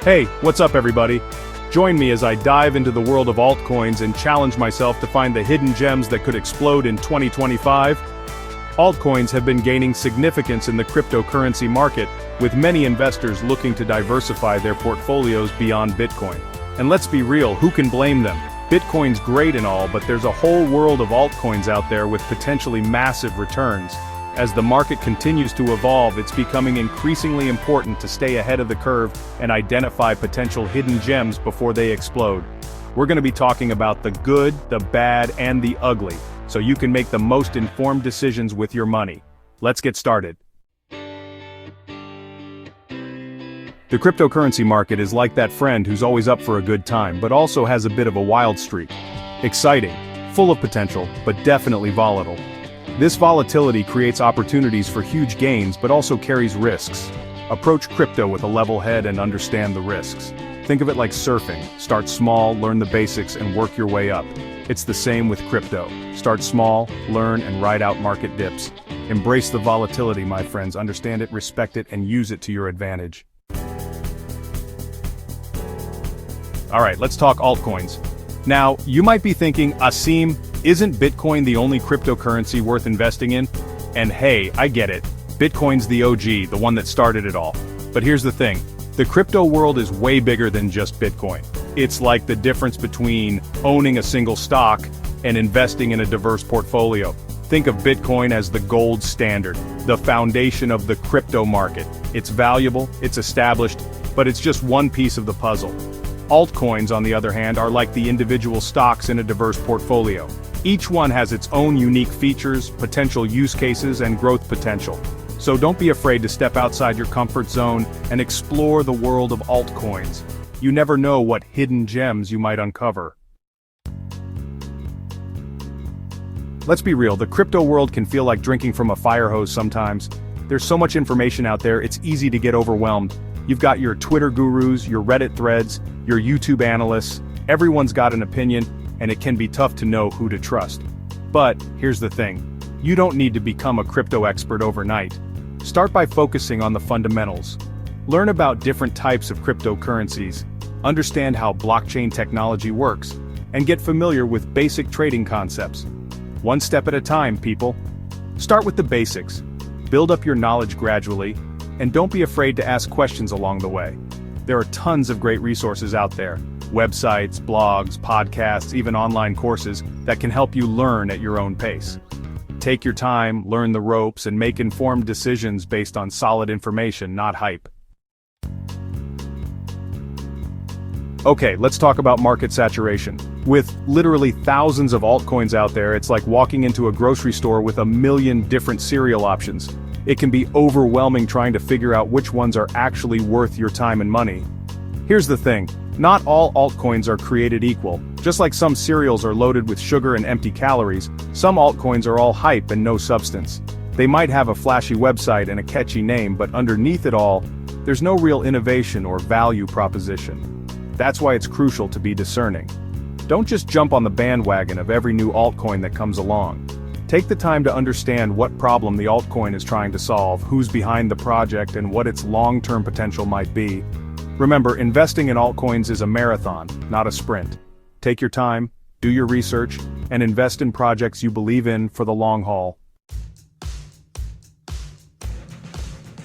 Hey, what's up everybody? Join me as I dive into the world of altcoins and challenge myself to find the hidden gems that could explode in 2025. Altcoins have been gaining significance in the cryptocurrency market, with many investors looking to diversify their portfolios beyond Bitcoin. And let's be real, who can blame them? Bitcoin's great and all, but there's a whole world of altcoins out there with potentially massive returns. As the market continues to evolve, it's becoming increasingly important to stay ahead of the curve and identify potential hidden gems before they explode. We're going to be talking about the good, the bad, and the ugly, so you can make the most informed decisions with your money. Let's get started. The cryptocurrency market is like that friend who's always up for a good time, but also has a bit of a wild streak. Exciting, full of potential, but definitely volatile. This volatility creates opportunities for huge gains but also carries risks. Approach crypto with a level head and understand the risks. Think of it like surfing. Start small, learn the basics, and work your way up. It's the same with crypto. Start small, learn, and ride out market dips. Embrace the volatility, my friends. Understand it, respect it, and use it to your advantage. Alright, let's talk altcoins. Now, you might be thinking, Asim, isn't Bitcoin the only cryptocurrency worth investing in? And hey, I get it. Bitcoin's the OG, the one that started it all. But here's the thing. The crypto world is way bigger than just Bitcoin. It's like the difference between owning a single stock and investing in a diverse portfolio. Think of Bitcoin as the gold standard, the foundation of the crypto market. It's valuable, it's established, but it's just one piece of the puzzle. Altcoins, on the other hand, are like the individual stocks in a diverse portfolio. Each one has its own unique features, potential use cases, and growth potential. So don't be afraid to step outside your comfort zone and explore the world of altcoins. You never know what hidden gems you might uncover. Let's be real, the crypto world can feel like drinking from a fire hose sometimes. There's so much information out there, it's easy to get overwhelmed. You've got your Twitter gurus, your Reddit threads, your YouTube analysts. Everyone's got an opinion, and it can be tough to know who to trust. But here's the thing. You don't need to become a crypto expert overnight. Start by focusing on the fundamentals. Learn about different types of cryptocurrencies, understand how blockchain technology works, and get familiar with basic trading concepts. One step at a time, people. Start with the basics. Build up your knowledge gradually, and don't be afraid to ask questions along the way. There are tons of great resources out there. Websites, blogs, podcasts, even online courses that can help you learn at your own pace. Take your time, learn the ropes, and make informed decisions based on solid information, not hype. Okay, let's talk about market saturation. With literally thousands of altcoins out there, it's like walking into a grocery store with a million different cereal options. It can be overwhelming trying to figure out which ones are actually worth your time and money. Here's the thing. Not all altcoins are created equal. Just like some cereals are loaded with sugar and empty calories, some altcoins are all hype and no substance. They might have a flashy website and a catchy name, but underneath it all, there's no real innovation or value proposition. That's why it's crucial to be discerning. Don't just jump on the bandwagon of every new altcoin that comes along. Take the time to understand what problem the altcoin is trying to solve, who's behind the project, and what its long-term potential might be. Remember, investing in altcoins is a marathon, not a sprint. Take your time, do your research, and invest in projects you believe in for the long haul.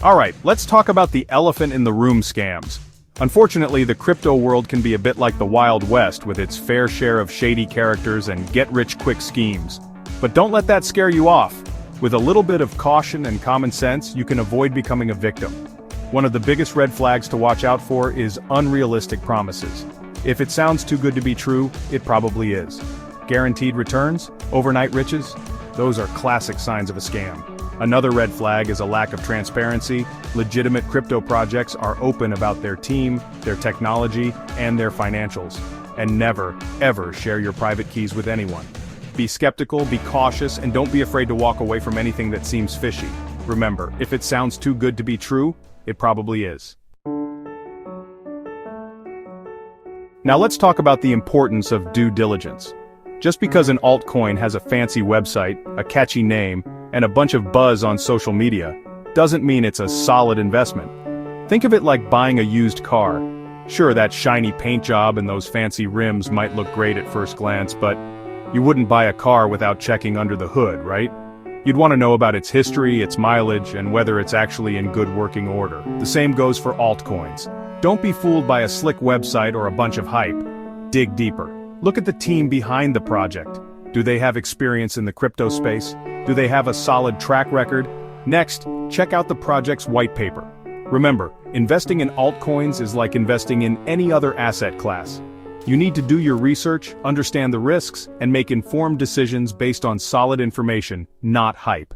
Alright, let's talk about the elephant in the room scams. Unfortunately, the crypto world can be a bit like the Wild West with its fair share of shady characters and get-rich-quick schemes. But don't let that scare you off. With a little bit of caution and common sense, you can avoid becoming a victim. One of the biggest red flags to watch out for is unrealistic promises. If it sounds too good to be true, it probably is. Guaranteed returns? Overnight riches? Those are classic signs of a scam. Another red flag is a lack of transparency. Legitimate crypto projects are open about their team, their technology, and their financials. And never, ever share your private keys with anyone. Be skeptical, be cautious, and don't be afraid to walk away from anything that seems fishy. Remember, if it sounds too good to be true, it probably is. Now let's talk about the importance of due diligence. Just because an altcoin has a fancy website, a catchy name, and a bunch of buzz on social media, doesn't mean it's a solid investment. Think of it like buying a used car. Sure, that shiny paint job and those fancy rims might look great at first glance, but you wouldn't buy a car without checking under the hood, right? You'd want to know about its history, its mileage, and whether it's actually in good working order. The same goes for altcoins. Don't be fooled by a slick website or a bunch of hype. Dig deeper. Look at the team behind the project. Do they have experience in the crypto space? Do they have a solid track record? Next, check out the project's white paper. Remember, investing in altcoins is like investing in any other asset class. You need to do your research, understand the risks, and make informed decisions based on solid information, not hype.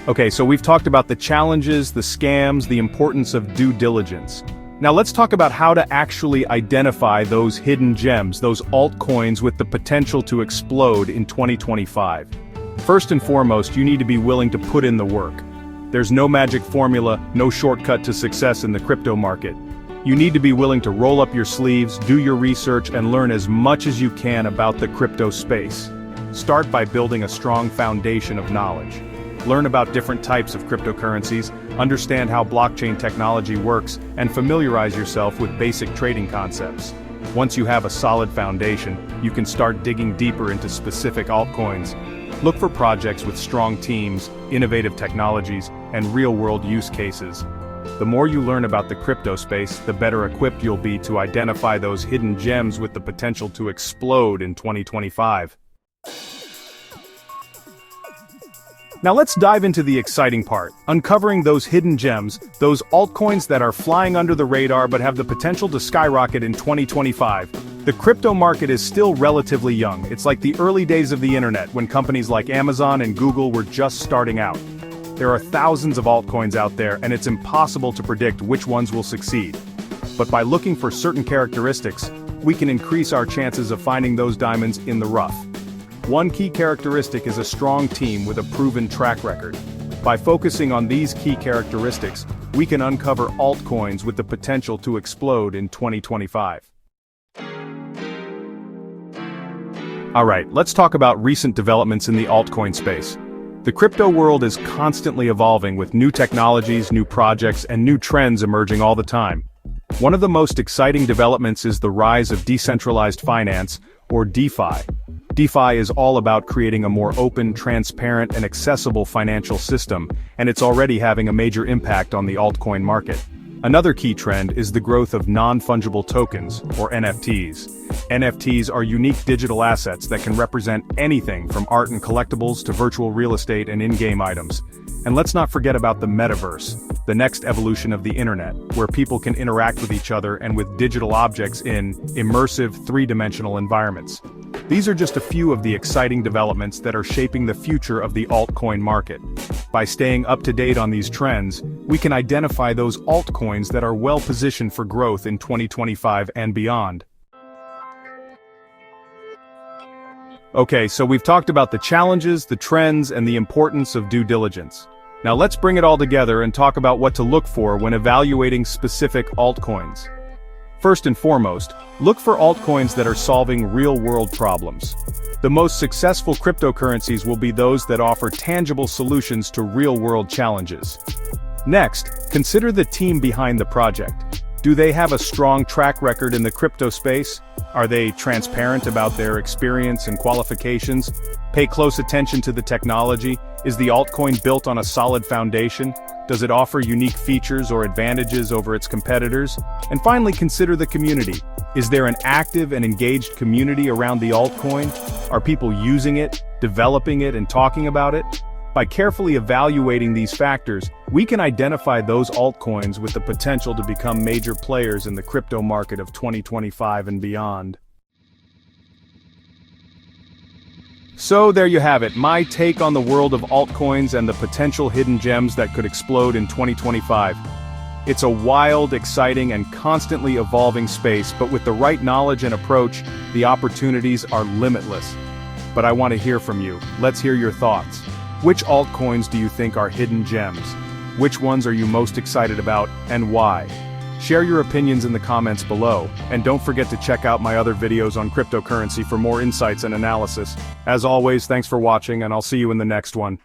Okay, so we've talked about the challenges, the scams, the importance of due diligence. Now let's talk about how to actually identify those hidden gems, those altcoins with the potential to explode in 2025. First and foremost, you need to be willing to put in the work. There's no magic formula, no shortcut to success in the crypto market. You need to be willing to roll up your sleeves, do your research, and learn as much as you can about the crypto space. Start by building a strong foundation of knowledge. Learn about different types of cryptocurrencies, understand how blockchain technology works, and familiarize yourself with basic trading concepts. Once you have a solid foundation, you can start digging deeper into specific altcoins. Look for projects with strong teams, innovative technologies, and real-world use cases. The more you learn about the crypto space, the better equipped you'll be to identify those hidden gems with the potential to explode in 2025. Now let's dive into the exciting part, uncovering those hidden gems, those altcoins that are flying under the radar but have the potential to skyrocket in 2025. The crypto market is still relatively young. It's like the early days of the internet when companies like Amazon and Google were just starting out. There are thousands of altcoins out there, and it's impossible to predict which ones will succeed. But by looking for certain characteristics, we can increase our chances of finding those diamonds in the rough. One key characteristic is a strong team with a proven track record. By focusing on these key characteristics, we can uncover altcoins with the potential to explode in 2025. Alright, let's talk about recent developments in the altcoin space. The crypto world is constantly evolving with new technologies, new projects, and new trends emerging all the time. One of the most exciting developments is the rise of decentralized finance, or DeFi. DeFi is all about creating a more open, transparent, and accessible financial system, and it's already having a major impact on the altcoin market. Another key trend is the growth of non-fungible tokens, or NFTs. NFTs are unique digital assets that can represent anything from art and collectibles to virtual real estate and in-game items. And let's not forget about the metaverse, the next evolution of the internet, where people can interact with each other and with digital objects in immersive, three-dimensional environments. These are just a few of the exciting developments that are shaping the future of the altcoin market. By staying up to date on these trends, we can identify those altcoins that are well positioned for growth in 2025 and beyond. Okay, so we've talked about the challenges, the trends, and the importance of due diligence. Now let's bring it all together and talk about what to look for when evaluating specific altcoins. First and foremost, look for altcoins that are solving real-world problems. The most successful cryptocurrencies will be those that offer tangible solutions to real-world challenges. Next, consider the team behind the project. Do they have a strong track record in the crypto space? Are they transparent about their experience and qualifications? Pay close attention to the technology. Is the altcoin built on a solid foundation? Does it offer unique features or advantages over its competitors? And finally, consider the community. Is there an active and engaged community around the altcoin? Are people using it, developing it, and talking about it? By carefully evaluating these factors, we can identify those altcoins with the potential to become major players in the crypto market of 2025 and beyond. So there you have it, my take on the world of altcoins and the potential hidden gems that could explode in 2025. It's a wild, exciting, and constantly evolving space, but with the right knowledge and approach, the opportunities are limitless. But I want to hear from you. Let's hear your thoughts. Which altcoins do you think are hidden gems? Which ones are you most excited about, and why? Share your opinions in the comments below, and don't forget to check out my other videos on cryptocurrency for more insights and analysis. As always, thanks for watching, and I'll see you in the next one.